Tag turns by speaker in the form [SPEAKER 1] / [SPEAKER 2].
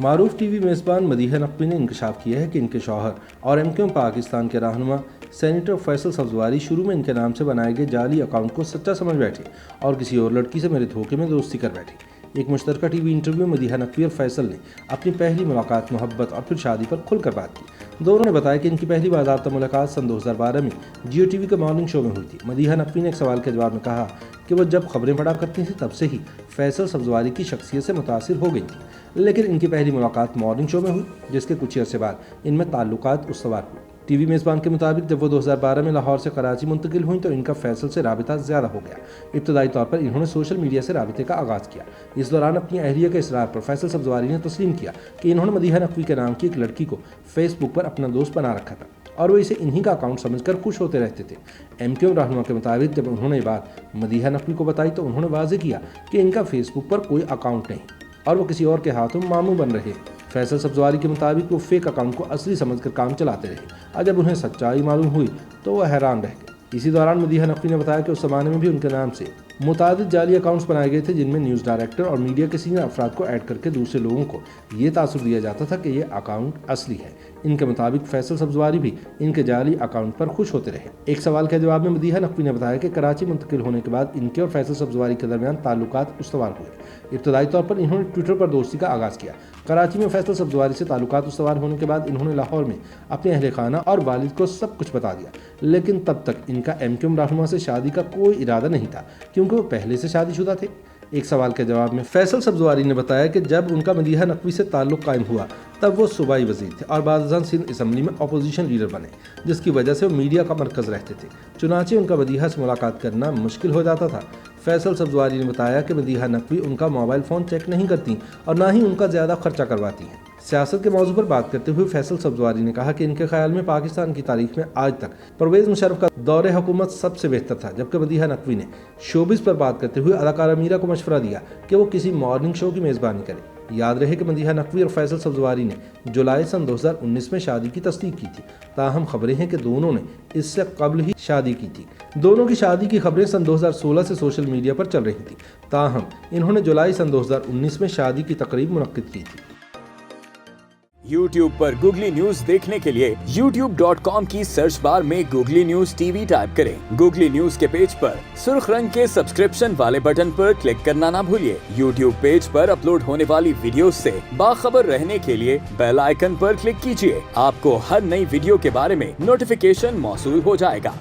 [SPEAKER 1] मारूफ TV मेज़बान मदीहा नकवी ने इंकशाफ किया है कि इनके शौहर और एमक्यूएम पाकिस्तान के रहनुमा सेनेटर फैसल सब्ज़वारी शुरू में इनके नाम से बनाए गए जाली अकाउंट को सच्चा समझ बैठे और किसी और लड़की से मेरे धोखे में दोस्ती कर बैठे। एक मुश्तरका टीवी इंटरव्यू में मदीहा नकवी और फैसल ने अपनी पहली मुलाकात, मोहब्बत और फिर शादी पर खुलकर बात की। दोनों ने बताया कि इनकी पहली बाज़ाब्ता मुलाकात सन 2012 में जियो टीवी के मॉर्निंग शो में हुई थी। मदीहा नकवी ने एक सवाल के जवाब में कहा कि वो जब खबरें पढ़ा करती थी तब से ही फैसल सब्ज़वारी की शख्सियत से मुतासिर हो गई थी, लेकिन इनकी पहली मुलाकात मॉर्निंग शो में हुई, जिसके कुछ ही अरसे बाद इनमें ताल्लुकात उस्तवार हुए। टीवी मेज़बान के मुताबिक जब वो 2012 में लाहौर से कराची मुंतकिल हुई तो इनका फैसल से राबिता ज़्यादा हो गया। इब्तदाई तौर पर इन्होंने सोशल मीडिया से राबिते का आगाज़ किया। इस दौरान अपनी अहलिया के इसरार पर फैसल सब्ज़वारी ने तस्लीम किया कि इन्होंने मदीहा नकवी के नाम की एक लड़की को फेसबुक पर अपना दोस्त बना रखा था और वो इसे इन्हीं का अकाउंट समझकर खुश होते रहते थे। एमक्यूएम रहनुमा के मुताबिक जब उन्होंने ये बात मदीहा नकवी को बताई तो उन्होंने वाज़ेह किया कि इनका फेसबुक पर कोई अकाउंट नहीं और वो किसी और के हाथों मामू बन रहे। फैसल सब्ज़वारी के मुताबिक वो फेक अकाउंट को असली समझकर काम चलाते रहे और जब उन्हें सच्चाई मालूम हुई तो वह हैरान रह गए। इसी दौरान मदीहा नकवी ने बताया कि उस ज़माने में भी उनके नाम से मुतादिद जाली अकाउंट्स बनाए गए थे, जिनमें न्यूज़ डायरेक्टर और मीडिया के सीनियर अफराद को ऐड करके दूसरे लोगों को ये तासुर दिया जाता था कि ये अकाउंट असली है। इनके मुताबिक फैसल सब्ज़वारी भी इनके जाली अकाउंट पर खुश होते रहे। एक सवाल के जवाब में मदीहा नकवी ने बताया कि कराची मुंतकिल होने के बाद इनके और फैसल सब्ज़वारी के दरमियान ताल्लुकात उस्तवार हुए। इब्तदाई तौर पर इन्होंने ट्विटर पर दोस्ती का आगाज़ किया। कराची में फैसल सब्ज़वारी से ताल्लुकात उस्तवार होने के बाद इन्होंने लाहौर में अपने अहले खाना और वालिद को सब कुछ बता दिया, लेकिन तब तक इनका एमक्यूएम रहनुमा से शादी का कोई इरादा नहीं था क्योंकि वो पहले से शादीशुदा थे। एक सवाल के जवाब में फैसल सब्ज़वारी ने बताया कि जब उनका मदीहा नकवी से ताल्लुक़ कायम हुआ तब वो सूबाई वज़ीर थे और बाज़ान सिंध असम्बली में अपोजिशन लीडर बने, जिसकी वजह से वो मीडिया का मरकज़ रहते थे। चुनांचे उनका मदीहा से मुलाकात करना मुश्किल हो जाता था। फैसल सब्ज़वारी ने बताया कि मदीहा नकवी उनका मोबाइल फ़ोन चेक नहीं करती और ना ही उनका ज़्यादा खर्चा करवाती हैं। सियासत के मौजू पर बात करते हुए फैसल सब्ज़वारी ने कहा कि इनके ख्याल में पाकिस्तान की तारीख में आज तक परवेज़ मुशर्रफ का दौरे हुकूमत सबसे बेहतर था, जबकि मदीहा नकवी ने शोबिज़ पर बात करते हुए अदाकारा मीरा को मशवरा दिया कि वो किसी मॉर्निंग शो की मेज़बानी करे। याद रहे कि मदीहा नकवी और फैसल सब्ज़वारी ने जुलाई सन 2019 में शादी की तस्दीक की थी। ताहम खबरें हैं कि दोनों ने इससे कबल ही शादी की थी। दोनों की शादी की खबरें सन 2016 से सोशल मीडिया पर चल रही थी। ताहम इन्होंने जुलाई सन 2019 में शादी की तकरीब मुनक्किद की थी।
[SPEAKER 2] YouTube पर गूगली न्यूज देखने के लिए youtube.com की सर्च बार में गूगली न्यूज टीवी टाइप करें। गूगली न्यूज के पेज पर सुर्ख रंग के सब्सक्रिप्शन वाले बटन पर क्लिक करना ना भूलिए। YouTube पेज पर अपलोड होने वाली वीडियोस से बाखबर रहने के लिए बेल आइकन पर क्लिक कीजिए। आपको हर नई वीडियो के बारे में नोटिफिकेशन मौसूल हो जाएगा।